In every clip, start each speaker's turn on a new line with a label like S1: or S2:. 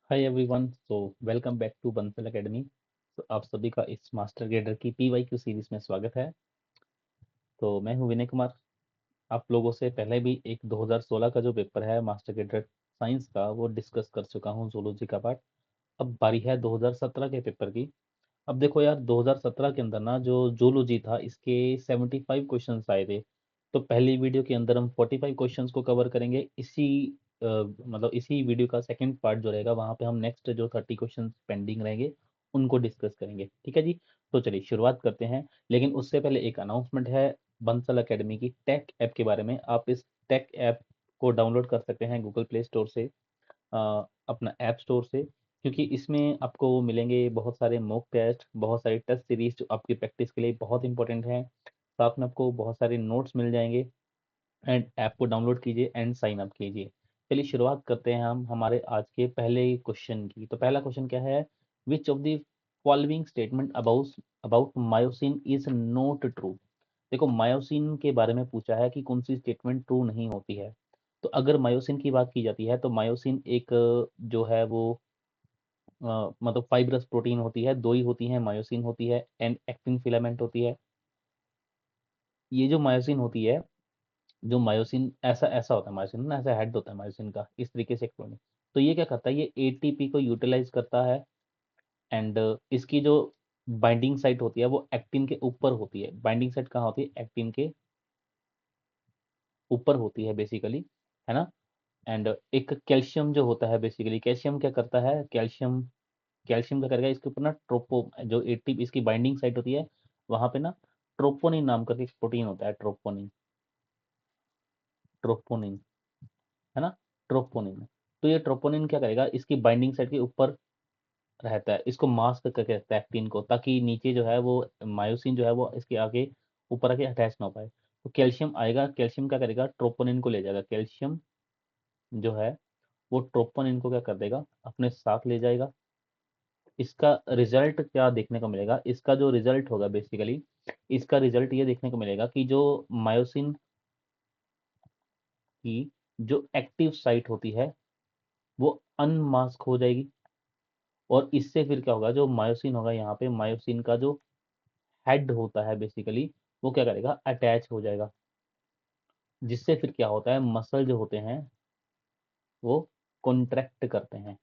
S1: Hi everyone, so welcome back to Bansal Academy. तो आप सभी का इस मास्टर ग्रेडर की पीवाईक्यू सीरीज में स्वागत है। तो मैं हूं विनय कुमार। आप लोगों से पहले भी एक 2016 का जो पेपर है मास्टर ग्रेडर साइंस का वो डिस्कस कर चुका हूं, जूलॉजी का पार्ट। अब बारी है 2017 के पेपर की। अब देखो यार, 2017 के अंदर ना जो जूलॉजी था इसके 75 क्वेश्चंस आए थे। तो पहली वीडियो के अंदर हम 45 क्वेश्चंस को कवर करेंगे। मतलब इसी वीडियो का सेकंड पार्ट जो रहेगा वहां पे हम नेक्स्ट जो 30 क्वेश्चंस पेंडिंग रहेंगे उनको डिस्कस करेंगे। ठीक है जी। तो चलिए शुरुआत करते हैं। लेकिन उससे पहले एक अनाउंसमेंट है बंसल अकेडमी की टेक ऐप के बारे में। आप इस टेक ऐप को डाउनलोड कर सकते हैं गूगल प्ले स्टोर से, अपना ऐप स्टोर से। क्योंकि इसमें आपको मिलेंगे बहुत सारे मॉक टेस्ट, बहुत सारी टेस्ट सीरीज जो आपकी प्रैक्टिस के लिए बहुत इंपॉर्टेंट है। साथ में आपको बहुत सारे नोट्स मिल जाएंगे। एंड ऐप को डाउनलोड कीजिए एंड साइन अप कीजिए। चलिए शुरुआत करते हैं हम हमारे आज के पहले क्वेश्चन की। तो पहला क्वेश्चन क्या है? विच of the following statement about about myosin is not true. देखो, मायोसिन के बारे में पूछा है कि कौन सी स्टेटमेंट ट्रू नहीं होती है। तो अगर मायोसिन की बात की जाती है तो मायोसिन एक जो है वो मतलब फाइब्रस प्रोटीन होती है। दो ही होती है, मायोसिन होती है एंड एक्टिन फिलामेंट होती है। ये जो मायोसिन होती है, जो मायोसिन ऐसा ऐसा होता है, मायोसिन ना ऐसा हेड होता है मायोसिन का, इस तरीके से एक प्रोटीन। तो ये क्या करता है, ये एटीपी को यूटिलाइज करता है। एंड इसकी जो बाइंडिंग साइट होती है वो एक्टिन के ऊपर होती है। बाइंडिंग साइट कहाँ होती है? एक्टिन के ऊपर होती है बेसिकली, है ना। एंड एक कैल्शियम जो होता है, बेसिकली कैल्शियम क्या करता है, कैल्शियम कैल्शियम क्या करेगा इसके ऊपर ना, ट्रोपो जो एटीपी इसकी बाइंडिंग साइट होती है वहां पे ना, ट्रोपोनिन नाम का एक प्रोटीन होता है, ट्रोपोनिन। ट्रोपोनिन, है ना, ट्रोपोनिन। तो ये ट्रोपोनिन क्या करेगा, इसकी बाइंडिंग साइट के ऊपर रहता है, इसको मास्क करके रखता है एक्टिन को, ताकि नीचे जो है वो मायोसिन जो है वो इसके आगे ऊपर आके अटैच ना हो पाए। तो कैल्शियम आएगा, कैल्शियम क्या करेगा, ट्रोपोनिन को ले जाएगा। कैल्शियम जो है वो ट्रोपोनिन को क्या कर देगा, अपने साथ ले जाएगा। इसका रिजल्ट क्या देखने को मिलेगा, इसका जो रिजल्ट होगा बेसिकली, इसका रिजल्ट ये देखने को मिलेगा कि जो मायोसिन की जो एक्टिव साइट होती है वो अनमास्क हो जाएगी। और इससे फिर क्या होगा, जो मायोसिन होगा यहाँ पे, मायोसिन का जो हेड होता है बेसिकली, वो क्या करेगा, अटैच हो जाएगा। जिससे फिर क्या होता है, मसल जो होते हैं वो कॉन्ट्रैक्ट करते हैं,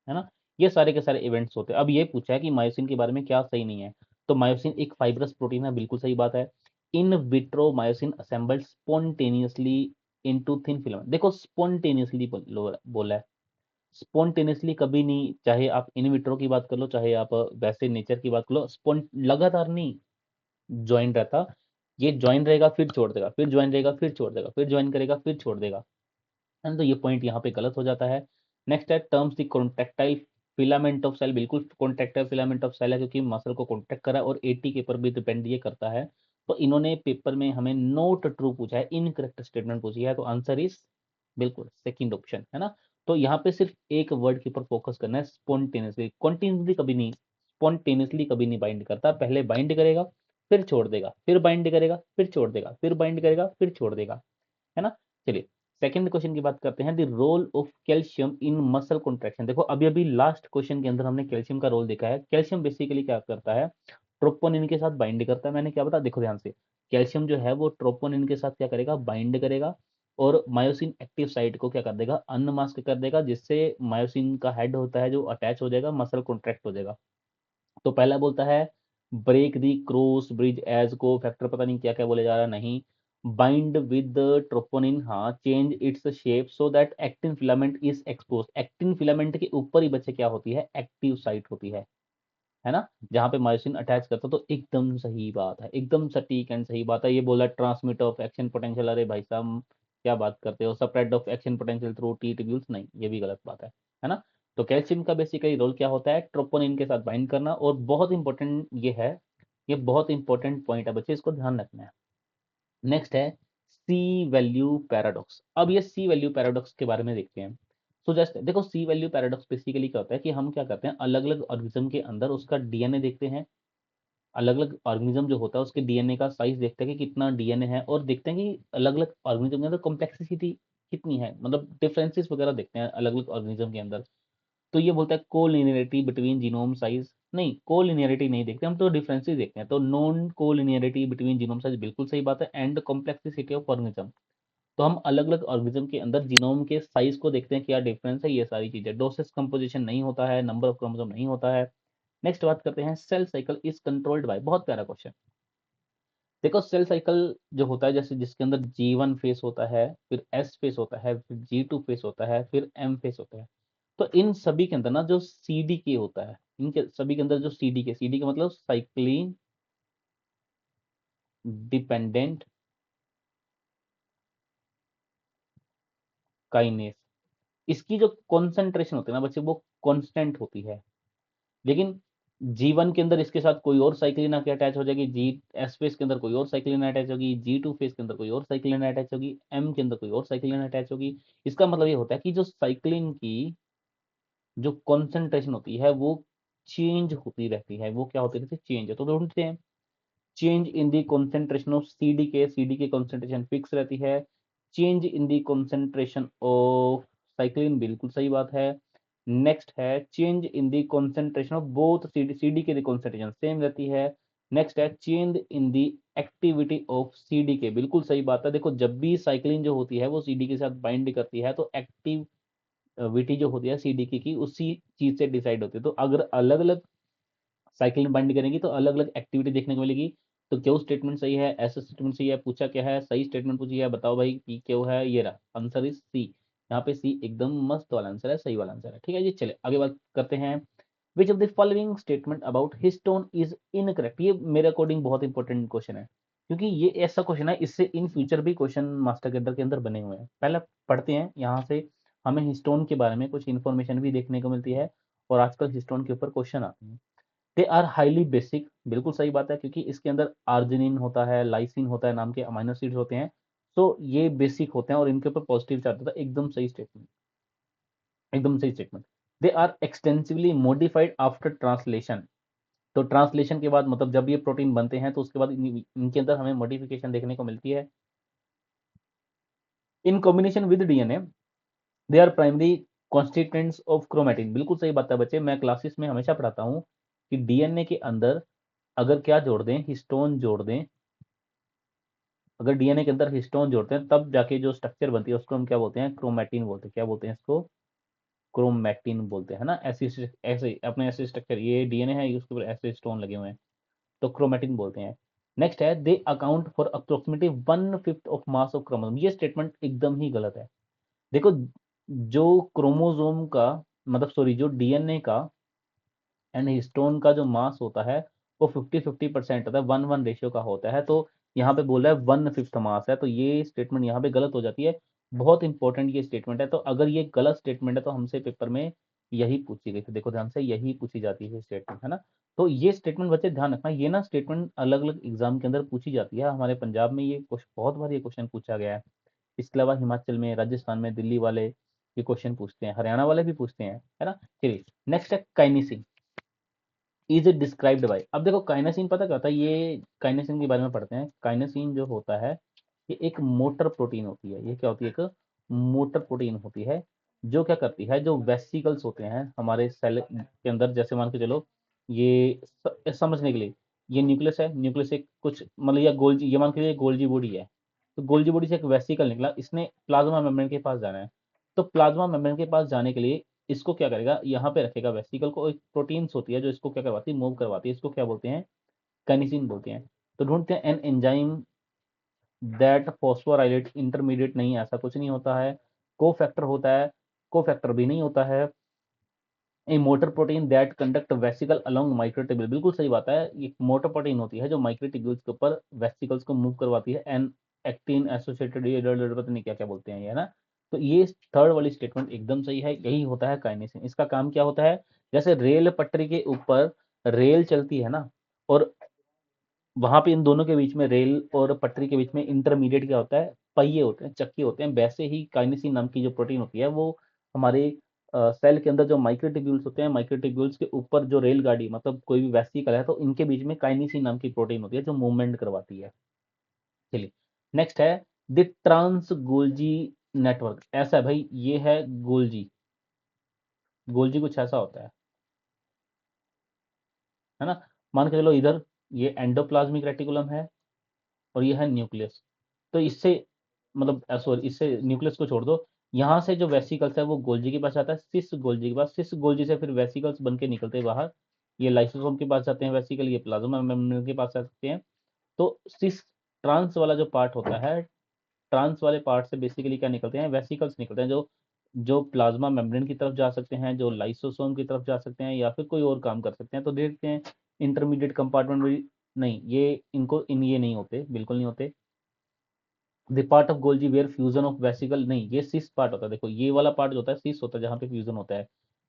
S1: है ना। ये सारे के सारे इवेंट्स होते हैं। अब ये पूछा है कि मायोसिन के बारे में क्या सही नहीं है। तो मायोसिन एक फाइब्रस प्रोटीन है, बिल्कुल सही बात है। In vitro myosin assembled spontaneously into thin filament. देखो स्पॉन्टेनियसली बोला है। स्पॉन्टेनियसली कभी नहीं, चाहे आप इन विट्रो की बात कर लो चाहे आप वैसे नेचर की बात कर लो, स्पॉन्ट लगातार नहीं ज्वाइन रहता। ये ज्वाइन रहेगा फिर छोड़ देगा, फिर ज्वाइन रहेगा फिर छोड़ देगा, फिर ज्वाइन करेगा फिर छोड़ देगा, है ना। तो ये पॉइंट यहाँ पे गलत हो जाता है। नेक्स्ट है terms the contractile filament of cell. बिल्कुल कॉन्ट्रेक्टाइल फिलामेंट ऑफ सेल है, क्योंकि मसल को कॉन्ट्रैक्ट करा और एटी के ऊपर भी डिपेंड ये करता है। तो इन्होंने पेपर में हमें नोट ट्रू पूछा है, इनकरेक्ट स्टेटमेंट पूछी है। तो आंसर इज बिल्कुल सेकंड ऑप्शन, है ना। तो यहाँ पे सिर्फ एक वर्ड के ऊपर फोकस करना है, स्पॉन्टेनियसली। कॉन्टिन्यूसली कभी नहीं, स्पॉन्टेनियसली कभी नहीं बाइंड करता। पहले बाइंड करेगा फिर छोड़ देगा, फिर बाइंड करेगा फिर छोड़ देगा, फिर बाइंड करेगा फिर छोड़ देगा, है ना। चलिए सेकंड क्वेश्चन की बात करते हैं, the role of calcium in muscle contraction. देखो अभी अभी लास्ट क्वेश्चन के अंदर हमने कैल्शियम का रोल देखा है। कैल्शियम बेसिकली क्या करता है, ट्रोपोनिन के साथ बाइंड करता है। मैंने क्या बताया, देखो ध्यान से, कैल्शियम जो है वो ट्रोपोनिन के साथ क्या करेगा, बाइंड करेगा। और मायोसिन एक्टिव साइट को क्या कर देगा, अनमास्क कर देगा, जिससे मायोसिन का हेड होता है जो अटैच हो जाएगा, मसल कॉन्ट्रैक्ट हो जाएगा। तो पहला बोलता है break the cross bridge as cofactor, पता नहीं क्या क्या बोले जा रहा है, नहीं। बाइंड विद ट्रोपोनिन, हाँ। Change its shape so that actin filament is expose. Actin filament के ऊपर ही बच्चे क्या होती है, एक्टिव साइट होती है ना, जहाँ पे मायोसिन अटैच करता है। तो एकदम सही बात है, एकदम सटीक एंड सही बात है। ये बोला ट्रांसमिट ऑफ एक्शन पोटेंशियल, अरे भाई साहब क्या बात करते हो, spread of action potential through T tubules, नहीं ये भी गलत बात है ना। तो कैल्शियम का बेसिकली रोल क्या होता है, ट्रोपोनिन के साथ बाइंड करना। और बहुत इंपॉर्टेंट ये है, ये बहुत इंपॉर्टेंट पॉइंट है बच्चे, इसको ध्यान रखना है। नेक्स्ट है सी वैल्यू पैराडॉक्स। अब ये सी वैल्यू पैराडॉक्स के बारे में देखते हैं। सो जस्ट देखो, सी वैल्यू पैराडॉक्स बेसिकली क्या होता है कि हम क्या करते हैं, अलग अलग ऑर्गेनिज्म के अंदर उसका डीएनए देखते हैं। अलग अलग ऑर्गेनिज्म जो होता है उसके डीएनए का साइज देखते हैं कि कितना डीएनए है, और देखते हैं कि अलग अलग ऑर्गेनिज्म के अंदर कॉम्प्लेक्सिटी कितनी है, मतलब डिफरेंसेस वगैरह देखते हैं अलग अलग ऑर्गेनिज्म के अंदर। तो ये बोलता है कोलिनियरिटी बिटवीन जीनोम साइज, नहीं कोलिनियरिटी नहीं देखते हम, तो डिफरेंसेस देखते हैं। तो non collinearity between genome size बिल्कुल सही बात है, एंड कॉम्प्लेक्सिटी ऑफ ऑर्गेनिज्म, तो हम अलग अलग ऑर्गेनिज्म के अंदर जीनोम के साइज को देखते हैं, क्या डिफरेंस है, ये सारी चीजें। डोसेस कंपोजिशन नहीं होता है, नंबर ऑफ क्रोमोसोम नहीं होता है। नेक्स्ट बात करते हैं, cell cycle is controlled by, बहुत प्यारा क्वेश्चन। देखो सेल साइकिल जो होता है, जैसे जिसके अंदर G1 फेस होता है, फिर S फेस होता है, फिर G2 फेस होता है, फिर M फेस होता है। तो इन सभी के अंदर ना जो CDK होता है, इनके सभी के अंदर जो CDK का मतलब साइक्लिन डिपेंडेंट काइनेस, इसकी जो कॉन्सेंट्रेशन होती है ना बच्चे, वो कांस्टेंट होती है। लेकिन G1 के अंदर इसके साथ कोई और साइक्लिन आके अटैच हो जाएगी, S फेस के अंदर कोई और साइक्लिन अटैच होगी, G2 फेस के अंदर कोई और साइक्लिन अटैच होगी, M के अंदर कोई और साइक्लिन अटैच होगी। इसका मतलब ये होता है कि जो साइक्लिन की जो कॉन्सेंट्रेशन होती है वो चेंज होती रहती है, वो क्या होती रहती है, चेंज। तो ढूंढते हैं, change in the concentration of CDK concentration fix रहती है। Change in the concentration of cyclin, बिल्कुल सही बात है। नेक्स्ट है change in the concentration of both CDK की कॉन्सेंट्रेशन सेम रहती है। नेक्स्ट है change in the activity of CDK, बिल्कुल सही बात है। देखो जब भी साइक्लिन जो होती है वो CDK के साथ बाइंड करती है, तो एक्टिविटी जो होती है CDK की उसी चीज से डिसाइड होती है। तो अगर अलग अलग साइकिल में बाइंड करेंगी तो अलग अलग एक्टिविटी देखने को मिलेगी। तो क्यों स्टेटमेंट सही है, ऐसा स्टेटमेंट सही है, पूछा क्या है, सही स्टेटमेंट पूछी है, बताओ भाई पी क्यों है, ये रहा आंसर इज सी। यहाँ पे सी एकदम मस्त वाला आंसर है, सही वाला आंसर है। ठीक है जी, चले आगे बात करते हैं। विच of the following statement about histone is incorrect, ये मेरे अकॉर्डिंग बहुत इंपॉर्टेंट क्वेश्चन है, क्योंकि ये ऐसा क्वेश्चन है, इससे इन फ्यूचर भी क्वेश्चन मास्टर कैडर के अंदर बने हुए हैं। पहले पढ़ते हैं यहाँ से, हमें हिस्टोन के बारे में कुछ इन्फॉर्मेशन भी देखने को मिलती है, और आजकल हिस्टोन के ऊपर क्वेश्चन आते हैं। दे आर हाईली बेसिक, बिल्कुल सही बात है, क्योंकि इसके अंदर आर्जिनिन होता है, लाइसिन होता है, नाम के अमाइनो एसिड्स होते हैं। तो ये बेसिक होते हैं और इनके ऊपर पॉजिटिव चार्ज होता है, एकदम सही स्टेटमेंट, एकदम सही statement. They are extensively modified after translation, तो ट्रांसलेशन के बाद मतलब जब ये प्रोटीन बनते हैं तो उसके बाद इनके अंदर हमें मॉडिफिकेशन देखने को मिलती है। In combination with DNA they are primary constituents of chromatin, बिल्कुल सही बात है बच्चे, मैं क्लासेस में हमेशा पढ़ाता हूँ कि डीएनए के अंदर अगर क्या जोड़ दें, हिस्टोन जोड़ दें, अगर डीएनए के अंदर हिस्टोन जोड़ते हैं तब जाके जो स्ट्रक्चर बनती है उसको हम क्या बोलते हैं, क्रोमेटिन बोलते हैं। क्या बोलते हैं इसको, क्रोमेटिन बोलते हैं ना। ऐसी ऐसे अपने ऐसे स्ट्रक्चर, ये डीएनए है, उसके ऊपर ऐसे स्टोन लगे हुए हैं, तो क्रोमेटिन बोलते हैं। नेक्स्ट है they account for approximately 1/5 of mass of chromosome, ये स्टेटमेंट एकदम ही गलत है। देखो जो क्रोमोसोम का मतलब सॉरी जो डीएनए का एंड हिस्टोन का जो मास होता है वो 50-50% होता है, 1:1 रेशियो का होता है। तो यहाँ पे बोला है 1/5 मास है, तो ये स्टेटमेंट यहाँ पे गलत हो जाती है। बहुत इंपॉर्टेंट ये स्टेटमेंट है, तो अगर ये गलत स्टेटमेंट है तो हमसे पेपर में यही पूछी गई थी, देखो ध्यान से, यही पूछी जाती है स्टेटमेंट, है ना। तो ये स्टेटमेंट बच्चे ध्यान रखना, ये ना स्टेटमेंट अलग अलग एग्जाम के अंदर पूछी जाती है। हमारे पंजाब में ये बहुत बार ये क्वेश्चन पूछा गया है, इसके अलावा हिमाचल में, राजस्थान में, दिल्ली वाले ये क्वेश्चन पूछते हैं, हरियाणा वाले भी पूछते हैं, है ना। चलिए नेक्स्ट है काइनेसिन इज इट डिस्क्राइब्ड बाय, अब देखो काइनेसिन पता क्या होता है, ये काइनेसिन के बारे में पढ़ते हैं। काइनेसिन जो होता है ये एक मोटर प्रोटीन होती है, ये क्या होती है, एक मोटर प्रोटीन होती है, जो क्या करती है, जो वेसिकल्स होते हैं हमारे सेल के अंदर, जैसे मान के चलो ये समझने के लिए, ये न्यूक्लियस है, न्यूक्लियस एक कुछ मतलब या गोल्जी, ये मान के चलिए गोल्जी बॉडी है, तो गोल्जी बॉडी से एक वेसिकल निकला, इसने प्लाज्मा मेम्ब्रेन के पास जाना है। तो प्लाज्मा मेम्ब्रेन के पास जाने के लिए इसको क्या करेगा, यहाँ पे रखेगा वेसिकल को, एक प्रोटीन्स होती है जो इसको क्या करवाती है, मूव करवाती है, इसको क्या बोलते हैं, कैनिसिन बोलते हैं। तो ढूंढते हैं an enzyme that phosphorylate intermediate, नहीं ऐसा कुछ नहीं होता है। को फैक्टर होता है, को फैक्टर भी नहीं होता है। A motor protein that conduct vesicle along microtubule, बिल्कुल सही बात है, ये मोटर प्रोटीन होती है जो माइक्रोट्यूब्यूल्स के ऊपर वेसिकल्स को मूव करवाती है। एन एक्टिन एसोसिएटेड, ये पता नहीं क्या क्या बोलते हैं ये, है ना। तो ये थर्ड वाली स्टेटमेंट एकदम सही है, यही होता है काइनेसिन। इसका काम क्या होता है, जैसे रेल पटरी के ऊपर रेल चलती है ना, और वहां पे इन दोनों के बीच में, रेल और पटरी के बीच में इंटरमीडिएट क्या होता है, पहिए होते हैं, चक्के होते हैं। वैसे ही काइनेसिन नाम की जो प्रोटीन होती है वो हमारे सेल के अंदर जो माइक्रोट्यूब्यूल्स होते हैं, माइक्रोट्यूब्यूल्स के ऊपर जो रेलगाड़ी मतलब कोई भी वेसिकल है, तो इनके बीच में काइनेसिन नाम की प्रोटीन होती है जो मूवमेंट करवाती है। चलिए नेक्स्ट है द ट्रांस गोल्जी नेटवर्क, ऐसा है भाई, ये है गोल्जी, गोल्जी कुछ ऐसा होता है ना। मान के चलो इधर ये एंडोप्लाज्मिक रेटिकुलम है और ये है न्यूक्लियस। तो इससे मतलब सॉरी, इससे न्यूक्लियस को छोड़ दो, यहाँ से जो वेसिकल्स है वो गोल्जी के पास आता है, सिस गोल्जी के पास, सिस गोल्जी से फिर वेसिकल्स बन के निकलते हैं बाहर, ये लाइसोसोम के पास जाते हैं वेसिकल, ये प्लाज्मा मेम्ब्रेन के पास आ सकते हैं। तो सिस ट्रांस वाला जो पार्ट होता है, ट्रांस वाले पार्ट से बेसिकली क्या निकलते हैं, वेसिकल्स निकलते हैं, जो जो प्लाज्मा मेम्ब्रेन की तरफ जा सकते हैं, जो लाइसोसोम की तरफ जा सकते हैं, या फिर कोई और काम कर सकते हैं। तो देखते हैं इंटरमीडिएट कंपार्टमेंट भी नहीं, ये इनको इन ये नहीं होते, बिल्कुल नहीं होते। The part of Golgi where fusion of vesicle, नहीं ये सिस पार्ट होता है, देखो ये वाला पार्ट जो होता है सिस होता है जहाँ पे फ्यूजन होता है।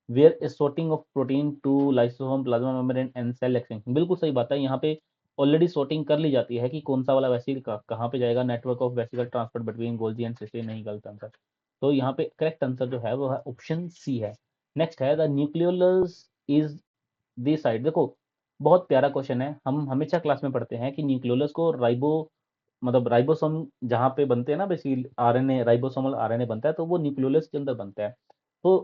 S1: Where sorting of protein to lysosome plasma membrane and cell extension, बिल्कुल सही बात है, यहाँ पे ऑलरेडी sorting कर ली जाती है कि कौन सा वाला वेसिकल कहाँ पे जाएगा, network of vesicle transport between Golgi and cisternae, नहीं गलत आंसर। तो यहाँ पे करेक्ट आंसर जो है वो है ऑप्शन सी है। नेक्स्ट है the nucleolus is the side, देखो बहुत प्यारा क्वेश्चन है, हम हमेशा क्लास में पढ़ते हैं कि न्यूक्लियोलस को राइबो मतलब राइबोसोम जहाँ पे बनते हैं ना बेसिकली आरएनए, राइबोसोमल आरएनए बनता है, तो वो न्यूक्लियोलस के अंदर बनता है। तो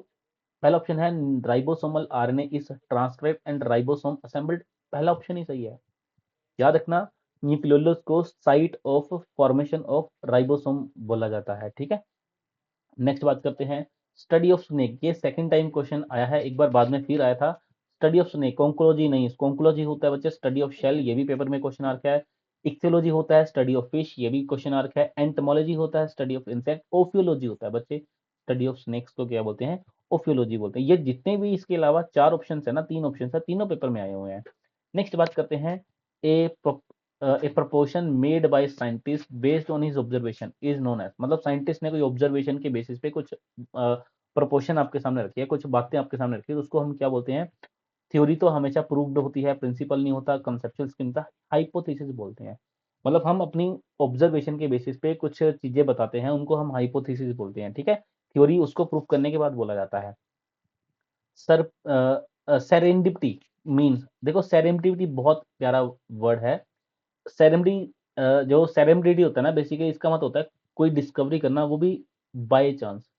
S1: पहला ऑप्शन है ribosomal RNA is transcribed and ribosome assembled, पहला ऑप्शन ही सही है। याद रखना, न्यूक्लियोलस को site of formation of ribosome बोला जाता है, ठीक है। नेक्स्ट बात करते हैं स्टडी ऑफ स्नेक, ये सेकंड टाइम क्वेश्चन आया है, एक बार बाद में फिर आया था। स्टडी ऑफ स्नेक, कॉन्कोलॉजी नहीं, कॉन्कोलॉजी होता है बच्चे स्टडी ऑफ शेल, ये भी पेपर में क्वेश्चन आ रखा है। इक्थियोलॉजी होता है स्टडी ऑफ फिश, ये भी क्वेश्चन आ रखा है। एंटमोलॉजी होता है स्टडी ऑफ इंसेक्ट। ओफियोलॉजी होता है बच्चे स्टडी ऑफ स्नेक्स को क्या बोलते हैं, ओफियोलॉजी बोलते हैं। ये जितने भी इसके अलावा चार ऑप्शन है ना, तीन ऑप्शन है, तीनों पेपर में आए हुए हैं। नेक्स्ट बात करते हैं a a proportion made by scientist based on his observation is known as, मतलब साइंटिस्ट ने कोई ऑब्जर्वेशन के बेसिस पे कुछ प्रपोर्शन आपके सामने रखी है, कुछ बातें आपके सामने रखी है, तो उसको हम क्या बोलते हैं। थ्योरी तो हमेशा प्रूव्ड होती है, प्रिंसिपल नहीं होता, कंसेप्चुअल स्कीम था, हाइपोथेसिस बोलते हैं। मतलब हम अपनी ऑब्जर्वेशन के बेसिस पे कुछ चीजें बताते हैं, उनको हम हाइपोथेसिस बोलते हैं, ठीक है। थ्योरी उसको प्रूव करने के बाद बोला जाता है। सर सेरेंडिपिटी मीन्स, देखो सेरेंडिपिटी बहुत प्यारा वर्ड है। सेरेमडी जो सेरेमडिटी होता है ना बेसिकली इसका मतलब होता है कोई डिस्कवरी करना, वो भी बाय चांस।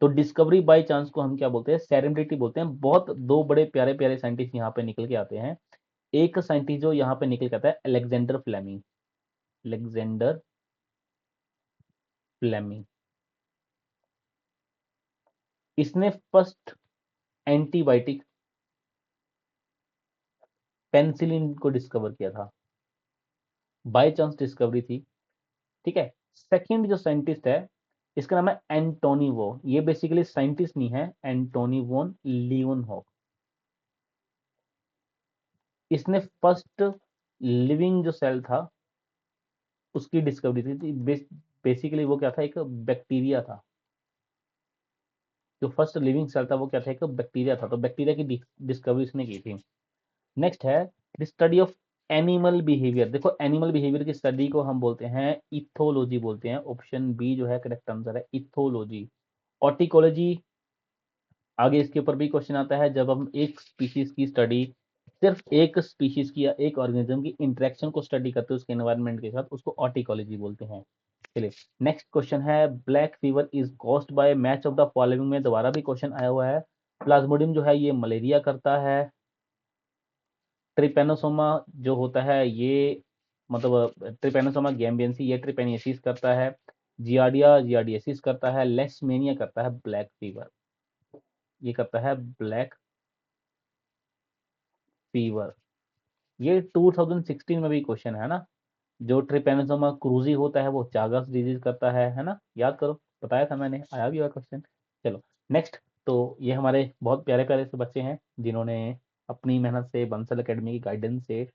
S1: तो डिस्कवरी बाय चांस को हम क्या बोलते हैं, सेरेमडिटी बोलते हैं। बहुत दो बड़े प्यारे प्यारे साइंटिस्ट यहाँ पे निकल के आते हैं। एक साइंटिस्ट जो यहाँ पे निकल के आता है अलेक्जेंडर फ्लेमिंग, अलेक्जेंडर फ्लेमिंग, इसने फर्स्ट एंटीबायोटिक पेनिसिलिन को डिस्कवर किया था, बाय चांस डिस्कवरी थी, ठीक है। सेकंड जो साइंटिस्ट है इसका नाम है एंटोनी वो, ये बेसिकली साइंटिस्ट नहीं है, एंटोनी वोन लियोनहोफ, इसने फर्स्ट लिविंग जो सेल था उसकी डिस्कवरी थी। बेसिकली वो क्या था, एक बैक्टीरिया था। जो फर्स्ट लिविंग सेल था वो क्या था, एक बैक्टीरिया था, तो बैक्टीरिया की डिस्कवरी उसने की थी। नेक्स्ट है the study of animal behaviour, देखो एनिमल बिहेवियर की स्टडी को हम बोलते हैं इथोलॉजी बोलते हैं, ऑप्शन बी जो है करेक्ट आंसर है, इथोलॉजी। ऑर्टिकोलॉजी, आगे इसके ऊपर भी क्वेश्चन आता है, जब हम एक स्पीशीज की स्टडी, सिर्फ एक स्पीशीज की या एक ऑर्गेनिज्म की इंटरेक्शन को स्टडी करते हैं उसके एनवायरनमेंट के साथ, उसको ऑर्टिकोलॉजी बोलते हैं। चलिए नेक्स्ट क्वेश्चन है black fever is caused by match of the following में दोबारा भी क्वेश्चन आया हुआ है। प्लाज्मोडियम जो है ये मलेरिया करता है, ट्रिपेनोसोमा जो होता है ये मतलब ट्रिपेनोसोमा गैम्बियंसी ये ट्रिपेनियसिस करता है, जियार्डिया जियार्डियसिस करता है, लेशमेनिया करता है ब्लैक फीवर, ये करता है ब्लैक फीवर। ये 2016 में भी क्वेश्चन है ना, जो ट्रिपेनोसोमा क्रूजी होता है वो चागस डिजीज करता है ना, याद करो, बताया था मैंने, आया भी हुआ क्वेश्चन। चलो नेक्स्ट, तो ये हमारे बहुत प्यारे प्यारे से बच्चे हैं जिन्होंने अपनी मेहनत से बंसल एकेडमी की गाइडेंस से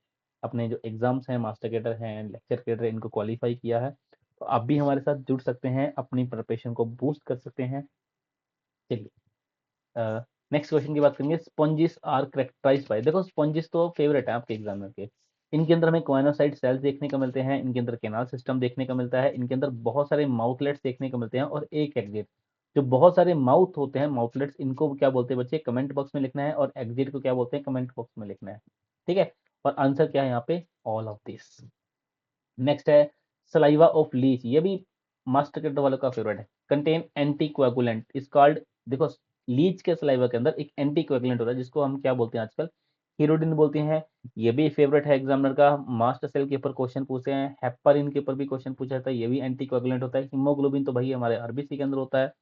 S1: अपने जो एग्जाम्स हैं, मास्टर कैडर हैं, लेक्चर कैडर हैं, इनको क्वालिफाई किया है। तो आप भी हमारे साथ जुड़ सकते हैं, अपनी प्रिपरेशन को बूस्ट कर सकते हैं। चलिए नेक्स्ट क्वेश्चन की बात करेंगे, स्पॉन्जिस आर करेक्टराइज्ड बाय, देखो स्पॉन्जिस तो फेवरेट है आपके एग्जाम के। इनके अंदर हमें क्वाइनोसाइट सेल्स देखने को मिलते हैं, इनके अंदर केनाल सिस्टम देखने को मिलता है, इनके अंदर बहुत सारे माउथलेट्स देखने को मिलते हैं और एक एग्जिट। जो बहुत सारे माउथ होते हैं माउथलेट्स, इनको क्या बोलते हैं बच्चे, कमेंट बॉक्स में लिखना है, और एग्जिट को क्या बोलते हैं कमेंट बॉक्स में लिखना है, ठीक है। और आंसर क्या है यहाँ पे, ऑल ऑफ दिस। नेक्स्ट है सलाइवा ऑफ लीच, ये भी मास्टर कैडर वालों का फेवरेट है, contain anti coagulant is called, देखो लीच के सलाइवा के अंदर एक एंटी कोएगुलेंट होता है जिसको हम क्या बोलते हैं आजकल, हीरोडिन बोलते हैं। ये भी फेवरेट है एग्जामिनर का, मास्ट सेल के ऊपर क्वेश्चन पूछे हैं, हेपारिन के ऊपर भी क्वेश्चन पूछा जाता है, ये भी एंटी कोएगुलेंट होता है। हीमोग्लोबिन तो भाई हमारे आरबीसी के अंदर होता है।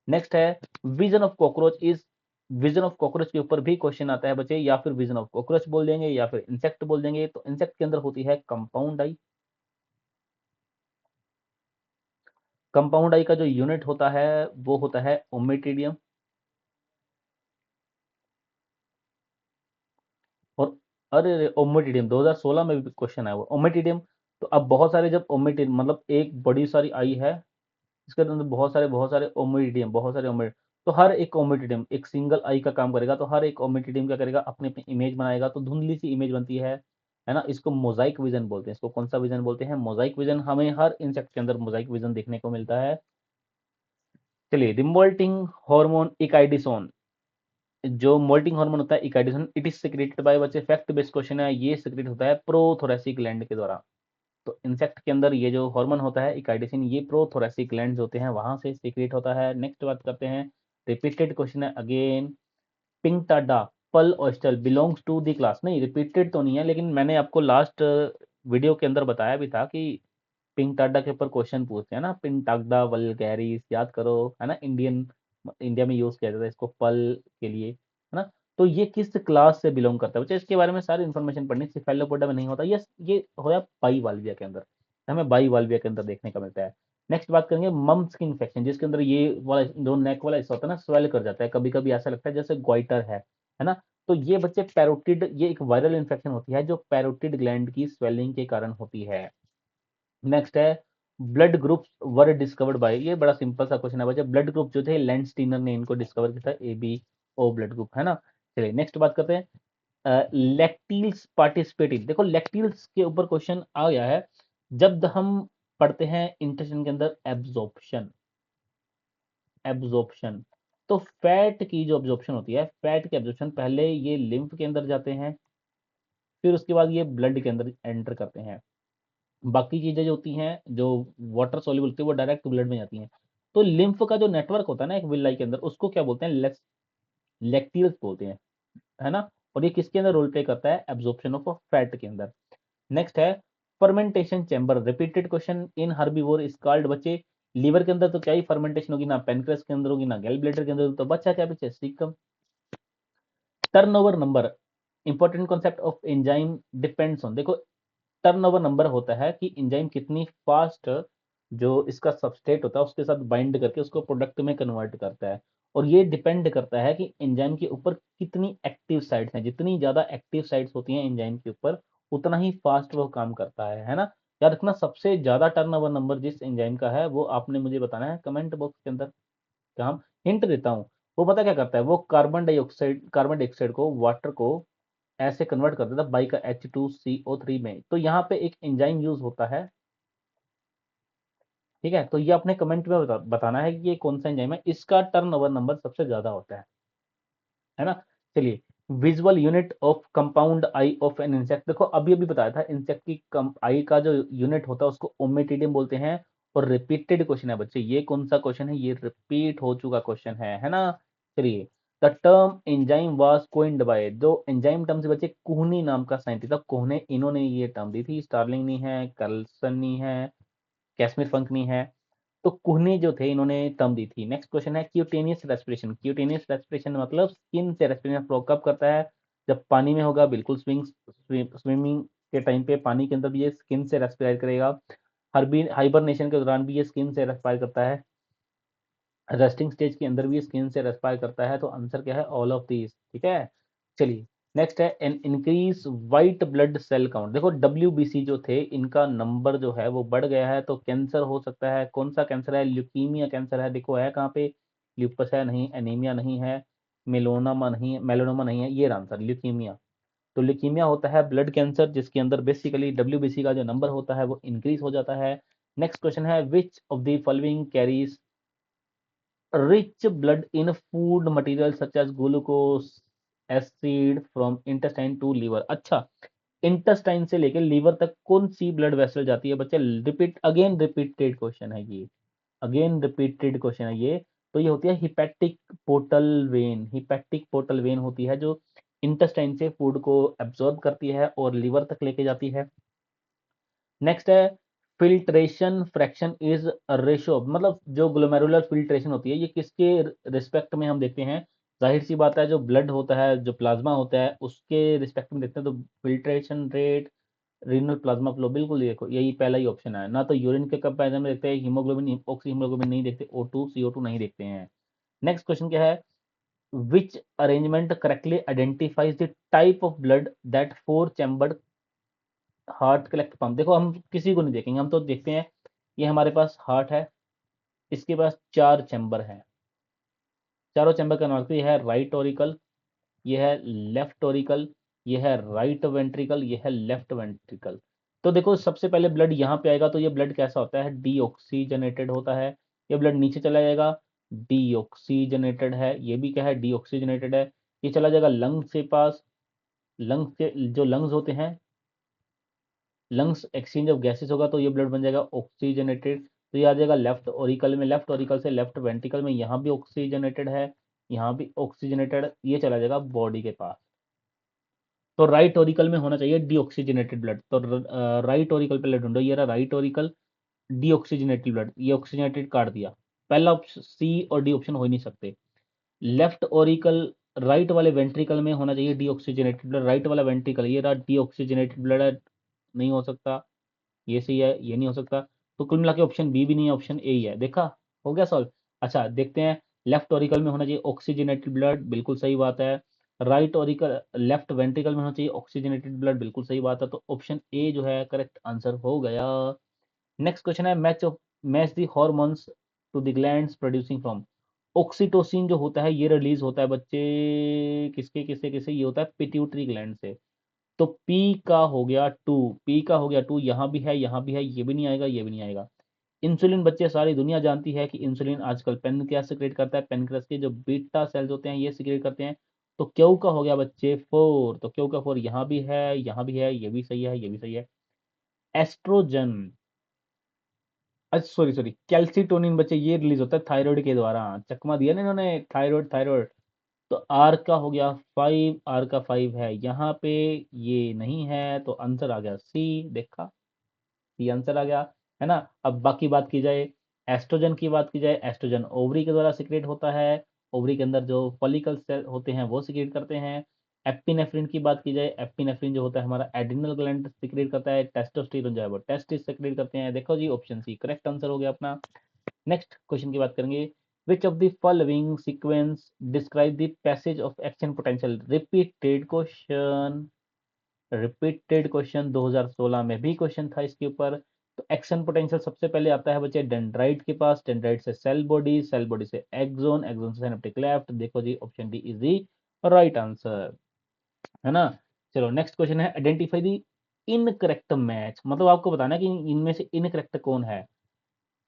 S1: नेक्स्ट है vision of cockroach is, vision of cockroach के ऊपर भी क्वेश्चन आता है बच्चे, या फिर विजन ऑफ कॉकरोच बोल देंगे या फिर इंसेक्ट बोल देंगे। तो इंसेक्ट के अंदर होती है कंपाउंड आई। कंपाउंड आई का जो यूनिट होता है वो होता है ओमेटिडियम। और अरे ओमेटिडियम 2016 में भी क्वेश्चन आया हुआ ओमेटिडियम। तो अब बहुत सारे जब ओमेटिडियम मतलब एक बड़ी सारी आई है, इसके अंदर बहुत सारे ओमेटिडियम, बहुत सारे ओमेटिडियम। तो हर एक ओमेटिडियम एक सिंगल आई का काम करेगा, तो हर एक ओमेटिडियम क्या करेगा, अपनी अपनी इमेज बनाएगा, तो धुंधली सी इमेज बनती है ना। इसको मोजाइक विजन बोलते हैं। इसको कौन सा विजन बोलते हैं, मोजाइक विजन। हमें हर इंसेक्ट के अंदर मोजाइक विजन देखने को मिलता है। चलिए, रिमोल्टिंग हार्मोन इकाइडिसोन, जो मोल्टिंग हार्मोन होता है इकाइडिसोन, इट इज सिक्रेटेड बाय, बच्चे फैक्ट बेस्ड क्वेश्चन है, ये सिक्रेट होता है प्रोथोरेसिक ग्लैंड के द्वारा। तो इंसेक्ट के अंदर ये जो हार्मोन होता है इकाइडिसिन, ये प्रोथोरेसिक ग्लैंड्स होते हैं, वहां से सीक्रेट होता है। नेक्स्ट बात करते हैं, रिपीटेड क्वेश्चन है again. Pinctada pearl oyster belongs to the class, नहीं रिपीटेड तो नहीं है, लेकिन मैंने आपको लास्ट वीडियो के अंदर बताया भी था कि पिंकटाडा के ऊपर क्वेश्चन पूछते हैं ना, पिंटागडा वल्गैरिस, याद करो, है ना। इंडिया में यूज किया जाता है इसको पल के लिए, है ना। तो ये किस क्लास से बिलोंग करता है बच्चे, इसके बारे में सारी इन्फॉर्मेशन पढ़नी, सिफेलोपोडा में नहीं होता। ये होया बाईवाल्विया के अंदर, हमें बाईवाल्विया के अंदर देखने का मिलता है। नेक्स्ट बात करेंगे मम्प्स की इन्फेक्शन, जिसके अंदर ये वाला जो नेक वाला हिस्सा होता है ना, स्वेल कर जाता है, कभी कभी ऐसा लगता है जैसे ग्वाइटर है ना। तो ये बच्चे पैरोटिड, ये एक वायरल इन्फेक्शन होती है जो पैरोटिड ग्लैंड की स्वेलिंग के कारण होती है। नेक्स्ट है blood groups were discovered by, ये बड़ा सिंपल सा क्वेश्चन है बच्चे, ब्लड ग्रुप जो थे लैंडस्टीनर ने इनको डिस्कवर किया था, A B O blood group, है ना। चलिए नेक्स्ट बात करते हैं लैक्टिल्स पार्टिसिपेटिव। देखो लैक्टिल्स के ऊपर क्वेश्चन आ गया है जब हम पढ़ते हैं इंटेस्टाइन के अंदर एब्जॉर्प्शन, एब्जॉर्प्शन। तो फैट की जो एब्जॉर्प्शन होती है, फैट की एब्जॉर्प्शन पहले ये लिम्फ के अंदर जाते हैं, फिर उसके बाद ये ब्लड के अंदर एंटर करते हैं। बाकी चीजें जो होती हैं जो वाटर सोल्यूबल होती है वो डायरेक्ट ब्लड में जाती हैं। तो लिम्फ का जो नेटवर्क होता है ना एक विलाई के अंदर, उसको क्या बोलते हैं, लैक्टियल्स बोलते हैं, है ना। और ये किसके अंदर रोल प्ले करता है, एब्जॉर्प्शन ऑफ फैट के अंदर। नेक्स्ट है fermentation chamber, repeated question in herbivore is called, बच्चे लीवर के अंदर तो क्या ही फर्मेंटेशन होगी, ना पेनक्रेस के अंदर होगी, ना गैल ब्लेडर के अंदर, तो बच्चा क्या पीछे caecum. Turnover number, important concept of enzyme depends on, देखो टर्नओवर नंबर होता है कि एंजाइम कितनी फास्ट जो इसका सबस्ट्रेट होता है उसके साथ बाइंड करके उसको प्रोडक्ट में कन्वर्ट करता है। और ये डिपेंड करता है कि एंजाइम के ऊपर कितनी एक्टिव साइट्स हैं, जितनी ज्यादा एक्टिव साइट्स होती हैं एंजाइम के ऊपर उतना ही फास्ट वो काम करता है ना। याद रखना सबसे ज्यादा टर्नओवर नंबर जिस एंजाइम का है वो आपने मुझे बताना है कमेंट बॉक्स के अंदर। काम हिंट देता हूँ, वो पता क्या करता है, वो कार्बन डाइऑक्साइड को वाटर को ऐसे कन्वर्ट कर देता है बाई का H2CO3 में। तो यहाँ पे एक एंजाइम यूज होता है, ठीक है। तो ये अपने कमेंट में बताना है कि ये कौन सा एंजाइम है, इसका टर्नओवर नंबर सबसे ज्यादा होता है ना। चलिए, visual unit of compound I of an insect, देखो अभी अभी बताया था इंसेक्ट की आई का जो यूनिट होता है उसको ओमेटिडियम बोलते हैं। और रिपीटेड क्वेश्चन है बच्चे, ये कौन सा क्वेश्चन है, ये रिपीट हो चुका क्वेश्चन है ना। चलिए, the term enzyme was coined by, जो एंजाइम टर्म से बच्चे कुहनी नाम का साइंटिस्ट था, कोहने, इन्होंने ये टर्म दी थी, स्टार्लिंग नहीं है, कार्लसन नहीं है, कैस्मिर फंक नहीं है। तो कुहने जो थे इन्होंने टर्म दी थी। नेक्स्ट क्वेश्चन है क्यूटेनियस रेस्पिरेशन, क्यूटेनियस रेस्पिरेशन मतलब स्किन से रेस्पिरेशन फ्लो कब करता है, जब पानी में होगा, बिल्कुल स्विमिंग के टाइम पे पानी के अंदर भी ये स्किन से रेस्पिरेट करेगा, हाइबरनेशन के दौरान भी ये स्किन से रेस्पायर करता है, रेस्टिंग स्टेज के अंदर भी स्किन से रेस्पायर करता है। तो आंसर क्या है, ऑल ऑफ दीज, ठीक है। चलिए, नेक्स्ट है an increase white blood cell count, देखो WBC जो थे इनका नंबर जो है वो बढ़ गया है, तो कैंसर हो सकता है, कौन सा कैंसर है, ल्यूकीमिया कैंसर है, देखो है कहाँ पे, ल्यूपस है नहीं, एनीमिया नहीं है, मेलोनोमा नहीं है, ये आंसर ल्यूकीमिया। तो ल्यूकीमिया होता है ब्लड कैंसर जिसके अंदर बेसिकली WBC का जो नंबर होता है वो इंक्रीज हो जाता है। नेक्स्ट क्वेश्चन है विच of the following carries rich blood in food material such as glucose acid from intestine to liver, अच्छा इंटेस्टाइन से लेकर लीवर तक कौन सी ब्लड वेसल जाती है बच्चे, रिपीटेड क्वेश्चन है ये, अगेन रिपीटेड क्वेश्चन है ये। तो ये होती है hepatic portal vein. Hepatic portal vein होती है जो इंटेस्टाइन से फूड को एब्जॉर्ब करती है और लिवर तक लेके जाती है। नेक्स्ट है फिल्ट्रेशन फ्रैक्शन इज रेशो, मतलब जो ग्लोमेरुलर फिल्ट्रेशन होती है ये किसके रिस्पेक्ट में हम देखते हैं। जाहिर सी बात है जो ब्लड होता है, जो प्लाज्मा होता है, उसके रिस्पेक्ट में देखते हैं। तो filtration rate, renal plasma flow, बिल्कुल देखो यही पहला ही ऑप्शन है ना। तो यूरिन के कंपैरिजन में देखते हैं हीमोग्लोबिन, ऑक्सी हीमोग्लोबिन नहीं देखते, O2 CO2 नहीं देखते हैं। नेक्स्ट क्वेश्चन क्या है, which arrangement correctly identifies the type of blood that four chambered heart collect pump. देखो हम किसी को नहीं देखेंगे, हम तो देखते हैं ये हमारे पास हार्ट है, इसके पास चार चैम्बर हैं। चारों चैम्बर का नाम ये है राइट ऑरिकल, ये है लेफ्ट ऑरिकल, ये है राइट वेंट्रिकल, ये है लेफ्ट वेंट्रिकल। तो देखो सबसे पहले ब्लड यहाँ पे आएगा तो ये ब्लड कैसा होता है, डीऑक्सीजनेटेड होता है। ये ब्लड नीचे चला जाएगा, डीऑक्सीजनेटेड है, ये भी क्या है, डीऑक्सीजनेटेड है। ये चला जाएगा लंग्स के पास, लंग्स के जो लंग्स होते हैं, लंग्स एक्सचेंज ऑफ गैसेस होगा तो ये ब्लड बन जाएगा ऑक्सीजनेटेड। तो ये आ जाएगा लेफ्ट ओरिकल में, लेफ्ट ओरिकल से लेफ्ट वेंट्रिकल में, यहाँ भी ऑक्सीजनेटेड है, यहाँ भी ऑक्सीजनेटेड, ये चला जाएगा बॉडी के पास। तो राइट ओरिकल में होना चाहिए डीऑक्सीजनेटेड ब्लड। तो राइट ओरिकल पे ढूंढो, ये रहा राइट ओरिकल, डीऑक्सीजनेटेड ब्लड, ये ऑक्सीजनेटेड काट दिया। पहला ऑप्शन सी और डी ऑप्शन हो ही नहीं सकते। लेफ्ट ओरिकल, राइट वाले वेंट्रिकल में होना चाहिए डीऑक्सीजनेटेड ब्लड, राइट वाला वेंट्रिकल, ये रहा डीऑक्सीजनेटेड ब्लड, नहीं हो सकता। ये सही है, ये नहीं हो सकता। तो कुल मिला के ऑप्शन बी भी नहीं है, ऑप्शन ए ही है। देखा, हो गया सॉल्व। अच्छा देखते हैं, लेफ्ट ऑरिकल में होना चाहिए ऑक्सीजनेटेड ब्लड, बिल्कुल सही बात है। राइट ऑरिकल, लेफ्ट वेंट्रिकल में होना चाहिए ऑक्सीजनेटेड ब्लड, बिल्कुल सही बात है। तो ऑप्शन ए जो है करेक्ट आंसर हो गया। नेक्स्ट क्वेश्चन है, match the hormones to the glands producing from. Oxytocin जो होता है ये रिलीज होता है बच्चे किसके किससे किससे, ये होता है पिट्यूटरी ग्लैंड से। तो पी का हो गया टू, पी का हो गया टू, यहाँ भी है, यहाँ भी है, ये भी नहीं आएगा, ये भी नहीं आएगा। इंसुलिन बच्चे सारी दुनिया जानती है कि इंसुलिन आजकल पेनक्रियास सिक्रेट करता है, पेनक्रियास के जो बीटा सेल्स होते हैं ये सिक्रेट करते हैं। तो क्यू का हो गया बच्चे फोर, तो क्यू का फोर यहाँ भी है, यहाँ भी है, ये भी सही है, ये भी सही है। एस्ट्रोजन, अच्छा सॉरी सॉरी, कैल्सिटोनिन बच्चे ये रिलीज होता है थायराइड के द्वारा, चकमा दिया ना इन्होंने, थायराइड थायराइड। तो आर का हो गया फाइव, आर का फाइव है यहाँ पे, ये नहीं है, तो आंसर आ गया सी। देखा, सी आंसर आ गया, है ना। अब बाकी बात की जाए, एस्ट्रोजन की बात की जाए, एस्ट्रोजन ओवरी के द्वारा सिक्रेट होता है, ओवरी के अंदर जो फॉलिकल सेल होते हैं वो सिक्रेट करते हैं। एपिनेफ्रिन की बात की जाए, एपिनेफ्रिन जो होता है हमारा एड्रिनल ग्लैंड सिक्रेट करता है, टेस्टोस्टेरोन जो है वो टेस्टिस सिक्रेट करते हैं। देखो जी ऑप्शन सी करेक्ट आंसर हो गया अपना। नेक्स्ट क्वेश्चन की बात करेंगे, which of the following sequence describe the passage of action potential. Repeated question, repeated question 2016 में भी क्वेश्चन था इसके ऊपर। तो एक्शन पोटेंशियल सबसे पहले आता है बच्चे डेंड्राइट के पास, डेंड्राइट से सेल बॉडी, सेल बॉडी से एक्सोन, एक्सोन से सिनेप्टिक लेफ्ट। देखो जी option D is the right answer, है ना। चलो नेक्स्ट क्वेश्चन है, आइडेंटिफाई दी इनकरेक्ट मैच, मतलब आपको बताना है कि इनमें से इनकरेक्ट कौन है।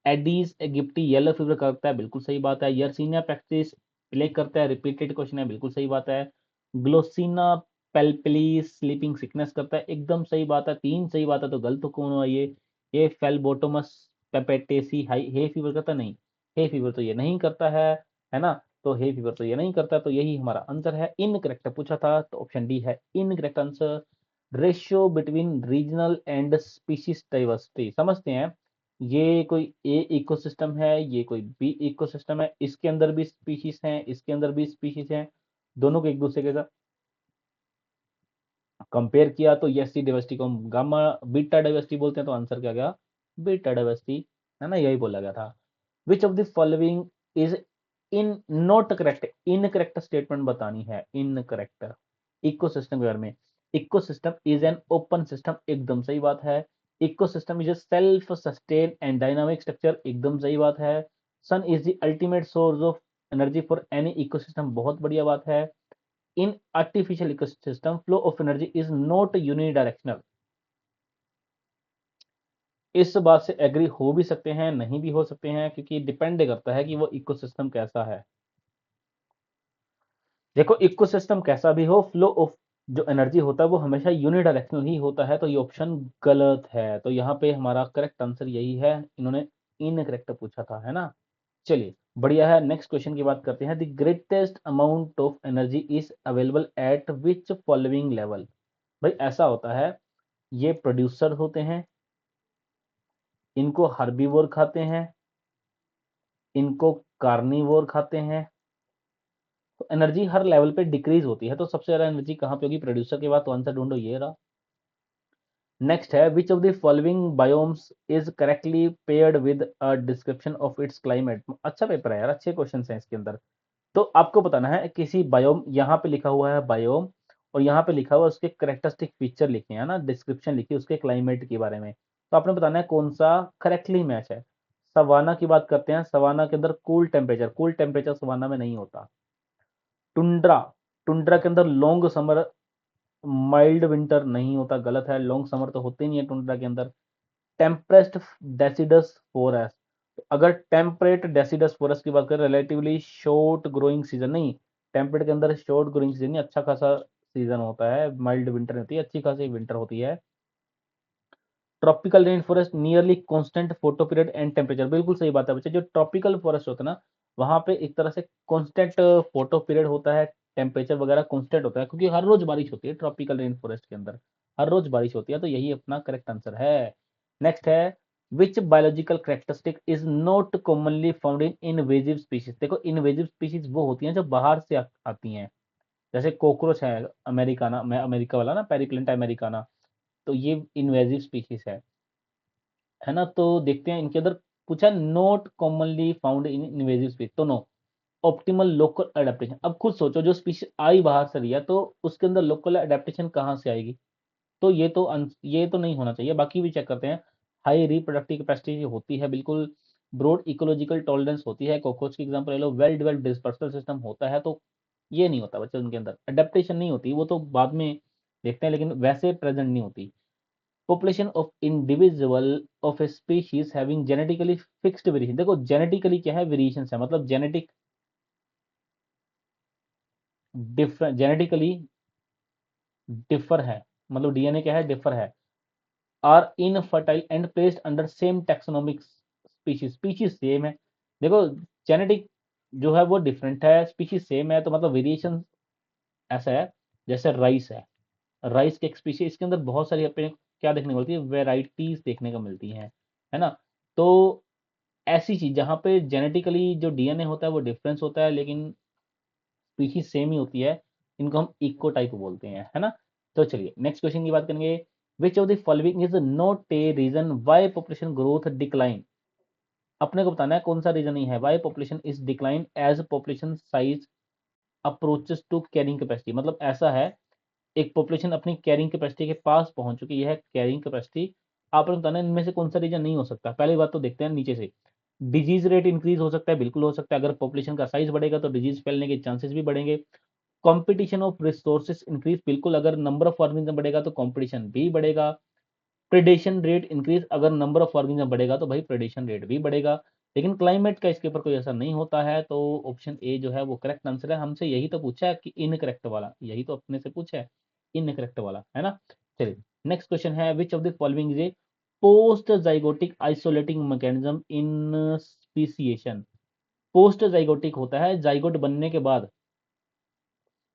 S1: एडीज एगिप्टी येलो फीवर करता है, बिल्कुल सही बात है। यर्सीनिया पैक्टिस प्लेग करता है, रिपीटेड क्वेश्चन है, बिल्कुल सही बात है। ग्लोसिना पेल्पिलीस स्लीपिंग सिकनेस करता है, एकदम सही बात है। तीन सही बात है, तो गलत कौन हुआ ये फेलबोटोमस पेपेटेसी हाई हे फीवर करता नहीं, हे फीवर तो ये नहीं करता है ना। तो हे फीवर तो ये नहीं करता, तो यही हमारा आंसर है। इनकरेक्ट पूछा था तो ऑप्शन डी है incorrect answer. Ratio between regional and species diversity, समझते हैं, ये कोई ए इकोसिस्टम है, ये कोई बी इकोसिस्टम है, इसके अंदर भी स्पीशीज हैं, इसके अंदर भी स्पीशीज हैं, दोनों को एक दूसरे के साथ कंपेयर किया तो यस सी डाइवर्सिटी को हम गामा बीटा डाइवर्सिटी बोलते हैं। तो आंसर क्या गया, बीटा डाइवर्सिटी, है ना, यही बोला गया था। Which of the following is in not correct, incorrect statement बतानी है, इनकरेक्ट। इकोसिस्टम के बारे में, ecosystem is an open system, एकदम सही बात है। Ecosystem is a self sustain and dynamic structure, एकदम सही बात है। Sun is the ultimate source of energy for any ecosystem, बहुत बढ़िया बात है। In artificial ecosystem flow of energy is not unidirectional, इस बात से एग्री हो भी सकते हैं, नहीं भी हो सकते हैं, क्योंकि डिपेंड करता है कि वो इकोसिस्टम कैसा है। देखो इकोसिस्टम कैसा भी हो, फ्लो ऑफ जो एनर्जी होता है वो हमेशा यूनिडायरेक्शनल ही होता है, तो ये ऑप्शन गलत है। तो यहाँ पे हमारा करेक्ट आंसर यही है, इन्होंने इनकरेक्ट पूछा था, है ना। चलिए बढ़िया है। नेक्स्ट क्वेश्चन की बात करते हैं। The greatest amount of energy is available at which following level. भाई ऐसा होता है, ये प्रोड्यूसर होते हैं, इनको हर्बीवोर खाते हैं, इनको कार्निवोर खाते हैं। तो एनर्जी हर लेवल पे डिक्रीज होती है, तो सबसे ज्यादा एनर्जी कहाँ पे होगी? प्रोड्यूसर के बाद। तो आंसर ढूंढो, ये रहा। नेक्स्ट है, विच of the following biomes is correctly paired with a description of its climate. अच्छा पेपर है यार, अच्छे क्वेश्चन हैं इसके अंदर। तो आपको बताना है किसी बायोम, यहाँ पे लिखा हुआ है बायोम, और यहाँ पे लिखा हुआ है उसके करेक्टरिस्टिक फीचर लिखे हैं ना, डिस्क्रिप्शन लिखी है उसके क्लाइमेट के बारे में। तो आपने बताना है कौन सा करेक्टली मैच है। सवाना की बात करते हैं। सवाना के अंदर कूल टेम्परेचर सवाना में नहीं होता। टुंड्रा, टुंड्रा के अंदर लॉन्ग समर माइल्ड विंटर नहीं होता, गलत है। लॉन्ग समर तो होते ही नहीं है टुंड्रा के अंदर। टेम्परेस्ट डेसिडस फॉरेस्ट, तो अगर टेम्परेट डेसिडस फॉरेस्ट की बात करें, रिलेटिवली शॉर्ट ग्रोइंग सीजन नहीं, टेम्परेट के अंदर शॉर्ट ग्रोइंग सीजन नहीं, अच्छा खासा सीजन होता है, माइल्ड विंटर होती है, अच्छी खासी विंटर होती है। Tropical rain forest nearly constant photo period and temperature, बिल्कुल सही बात है बच्चे। जो ट्रॉपिकल फॉरेस्ट होता है ना, वहां पे एक तरह से कांस्टेंट फोटो पीरियड होता है, टेम्परेचर वगैरह कांस्टेंट होता है, क्योंकि हर रोज बारिश होती है ट्रॉपिकल रेन फॉरेस्ट के अंदर, हर रोज बारिश होती है। तो यही अपना करेक्ट आंसर है। नेक्स्ट है, which biological characteristic is not commonly found in invasive species. देखो इनवेजिव स्पीशीज वो होती हैं जो बाहर से आती हैं, जैसे कॉकरोच है अमेरिकाना, मैं अमेरिका वाला ना, पेरिप्लेंटा अमेरिकाना, तो ये इन्वेजिव स्पीशीज है ना। तो देखते हैं इनके अंदर, पूछा not commonly found in invasive species, तो नो। ऑप्टिमल लोकल एडेप्टेशन, अब खुद सोचो, जो स्पीशीज आई बाहर से रही है, तो उसके अंदर लोकल एडेप्टेशन कहाँ से आएगी? तो ये तो नहीं होना चाहिए। बाकी भी चेक करते हैं। हाई रिप्रोडक्टिव कैपेसिटी होती है बिल्कुल। ब्रॉड इकोलॉजिकल टॉलरेंस होती है, कॉकरोच की एग्जांपल ले लो। वेल डेवलप्ड डिस्पर्सल सिस्टम होता है। तो ये नहीं होता बच्चे, उनके अंदर अडेप्टेशन नहीं होती, वो तो बाद में देखते हैं, लेकिन वैसे प्रेजेंट नहीं होती। Population of individual of A species having genetically fixed variation, देखो जेनेटिकली क्या है, वेरिएशन है, मतलब जेनेटिक डिफरेंट, जेनेटिकली डिफर है, मतलब डीएनए क्या है, डिफर है। Are infertile and placed under same taxonomic species, species same है। देखो जेनेटिक जो है वो डिफरेंट है, स्पीशीज सेम है, तो मतलब वेरिएशन ऐसा है। जैसे राइस है, राइस के एक स्पीशीज, इसके अंदर बहुत सारी अपने क्या देखने को मिलती है, वेराइटीज देखने को मिलती हैं, है ना। तो ऐसी चीज जहाँ पे जेनेटिकली जो डीएनए होता है वो डिफरेंस होता है, लेकिन स्पीशीज सेम ही होती है, इनको हम इको टाइप बोलते हैं, है ना। तो चलिए नेक्स्ट क्वेश्चन की बात करेंगे। Which of the following is not a reason why population growth decline. अपने को बताना है कौन सा रीजन नहीं है why population is decline as population size approaches to carrying capacity. मतलब ऐसा है, एक पॉपुलेशन अपनी कैरिंग कैपेसिटी के पास पहुंच चुकी है, कैरिंग कैपेसिटी। आपने बताना है इनमें से कौन सा रीजन नहीं हो सकता। पहली बात तो देखते हैं नीचे से। डिजीज रेट इंक्रीज हो सकता है, बिल्कुल हो सकता है, अगर पॉपुलेशन का साइज बढ़ेगा तो डिजीज फैलने के चांसेस भी बढ़ेंगे। कंपटीशन ऑफ रिसोर्सेज इंक्रीज, बिल्कुल, अगर नंबर ऑफ ऑर्गेनिज्म बढ़ेगा तो कंपटीशन भी बढ़ेगा। प्रेडेशन रेट इंक्रीज, अगर नंबर ऑफ ऑर्गेनिज्म बढ़ेगा तो भाई प्रेडेशन रेट भी बढ़ेगा। लेकिन क्लाइमेट का इसके ऊपर कोई असर नहीं होता है, तो ऑप्शन ए जो है वो करेक्ट आंसर है। हमसे यही तो पूछा है कि इनकरेक्ट वाला, यही तो अपने से पूछा है, इनकरेक्ट वाला, है ना। चलिए नेक्स्ट क्वेश्चन है, विच of the following is a post zygotic isolating mechanism in speciation. Post zygotic होता है, जाइगोट बनने के बाद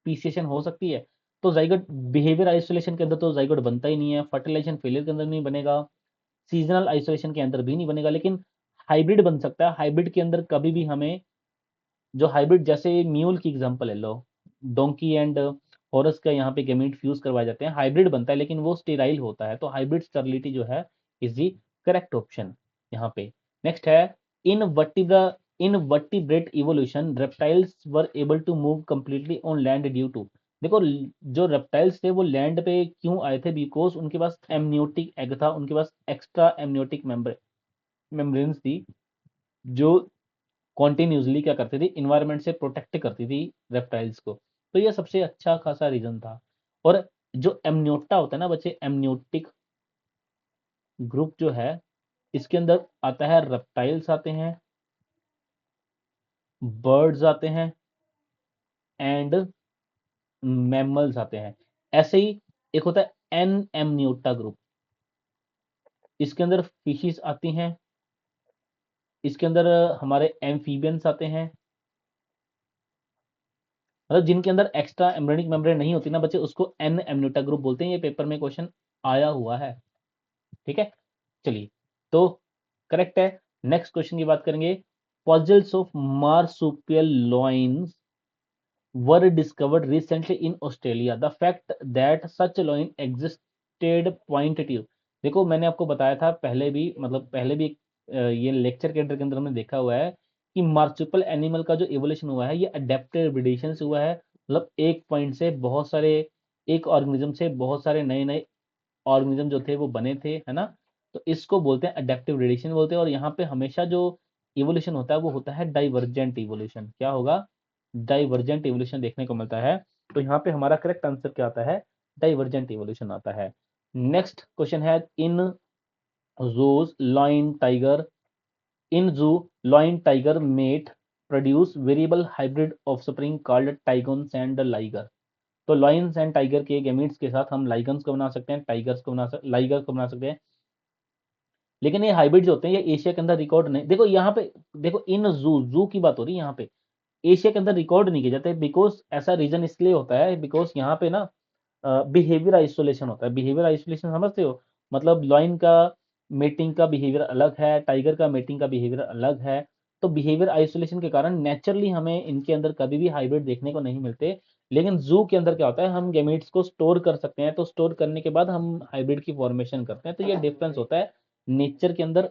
S1: स्पीसिएशन हो सकती है। तो जाइगोट बिहेवियर आइसोलेशन के अंदर तो जाइगोट बनता ही नहीं है, फर्टिलाइजेशन फेलियर के अंदर नहीं बनेगा, सीजनल आइसोलेशन के अंदर भी नहीं बनेगा, लेकिन हाइब्रिड बन सकता है। हाइब्रिड के अंदर कभी भी हमें, जो हाइब्रिड जैसे म्यूल की एग्जांपल ले लो, डोंकी एंड हॉर्स का यहाँ पे गेमीट फ्यूज करवाए जाते हैं, हाइब्रिड बनता है, लेकिन वो स्टेराइल होता है। तो हाइब्रिड स्टरलिटी जो है इज दी करेक्ट ऑप्शन यहाँ पे। नेक्स्ट है, in vertebra in vertebrate evolution reptiles were able to move completely on land due to. देखो जो रेप्टाइल्स थे वो लैंड पे क्यों आए थे, बिकॉज उनके पास एमनियोटिक एग था, उनके पास एक्स्ट्रा एमनियोटिक मेम्ब्रेन्स थी, जो कॉन्टिन्यूसली क्या करती थी, इन्वायरमेंट से प्रोटेक्ट करती थी रेप्टाइल्स को। तो ये सबसे अच्छा खासा रीजन था। और जो एमनियोटा होता है ना बच्चे, एमनियोटिक ग्रुप जो है, इसके अंदर आता है रेप्टाइल्स आते हैं, बर्ड्स आते हैं, एंड मैमल्स आते हैं। ऐसे ही एक होता है एन एमनियोटा ग्रुप, इसके अंदर फिशेस आती हैं, इसके अंदर हमारे एम्फीबियंस आते हैं, मतलब जिनके अंदर एक्स्ट्रा एम्ब्रेनिक मेम्ब्रेन नहीं होती ना बच्चे, उसको एन एम्यूटा ग्रुप बोलते हैं। ये पेपर में क्वेश्चन आया हुआ है, ठीक है। चलिए, तो करेक्ट है। नेक्स्ट क्वेश्चन की बात करेंगे। Fossils of marsupial lions were discovered recently in Australia. The fact that such loin existed pointed to, देखो मैंने आपको बताया था पहले भी, मतलब पहले भी ये लेक्चर के अंदर हमने देखा हुआ है कि मार्सुपियल एनिमल का जो इवोल्यूशन हुआ है ये अडेप्टिव ब्रीडेशन से हुआ है। मतलब एक पॉइंट से बहुत सारे, एक ऑर्गेनिज्म से बहुत सारे नए नए ऑर्गेनिज्म जो थे वो बने थे, है ना। तो इसको बोलते हैं अडेप्टिव रेडिएशन बोलते हैं। और यहाँ पे हमेशा जो इवोल्यूशन होता है वो होता है डाइवर्जेंट इवोल्यूशन। क्या होगा? डाइवर्जेंट इवोल्यूशन देखने को मिलता है। तो यहाँ पे हमारा करेक्ट आंसर क्या आता है? डाइवर्जेंट इवोल्यूशन आता है। नेक्स्ट क्वेश्चन है, इन zoos lion tiger in zoo lion tiger mate produce variable hybrid offspring called tigons and liger। तो लॉयंस एंड टाइगर के गेमीट्स के साथ हम लाइगन्स को बना सकते हैं, टाइगर्स को बना सकते, लाइगर को बना सकते हैं। लेकिन ये हाइब्रिड जो होते हैं ये एशिया के अंदर रिकॉर्ड नहीं, देखो यहाँ पे, देखो इन जू जू की बात हो रही है यहाँ पे, एशिया के अंदर रिकॉर्ड नहीं किए जाते। बिकॉज ऐसा रीजन इसलिए होता है बिकॉज यहाँ पे ना बिहेवियर आइसोलेशन होता है। बिहेवियर आइसोलेशन समझते हो? मतलब लॉइन का मेटिंग का बिहेवियर अलग है, टाइगर का मेटिंग का बिहेवियर अलग है। तो बिहेवियर आइसोलेशन के कारण नेचुरली हमें इनके अंदर कभी भी हाइब्रिड देखने को नहीं मिलते। लेकिन जू के अंदर क्या होता है, हम गेमेट्स को स्टोर कर सकते हैं, तो स्टोर करने के बाद हम हाइब्रिड की फॉर्मेशन करते हैं। तो ये डिफरेंस होता है नेचर के अंदर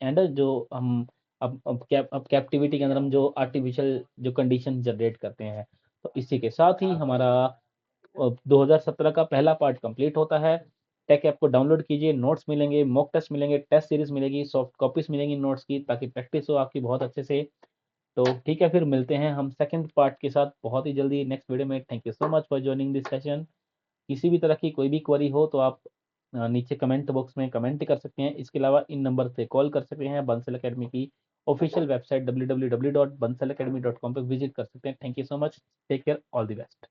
S1: एंड जो हम अब कैप्टिविटी के अंदर हम जो आर्टिफिशियल जो कंडीशन जनरेट करते हैं। तो इसी के साथ ही हमारा 2017 का पहला पार्ट कंप्लीट होता है। टेक ऐप को डाउनलोड कीजिए, नोट्स मिलेंगे, मॉक टेस्ट मिलेंगे, टेस्ट सीरीज मिलेगी, सॉफ्ट कॉपीज मिलेंगी नोट्स की, ताकि प्रैक्टिस हो आपकी बहुत अच्छे से। तो ठीक है, फिर मिलते हैं हम सेकंड पार्ट के साथ बहुत ही जल्दी नेक्स्ट वीडियो में। Thank you so much for joining this session. किसी भी तरह की कोई भी क्वेरी हो तो आप नीचे कमेंट बॉक्स में कमेंट कर सकते हैं। इसके अलावा इन नंबर से कॉल कर सकते हैं। बंसल एकेडमी की ऑफिशियल वेबसाइट www.bansalacademy.com पर विजिट कर सकते हैं। Thank you so much, take care, all the best.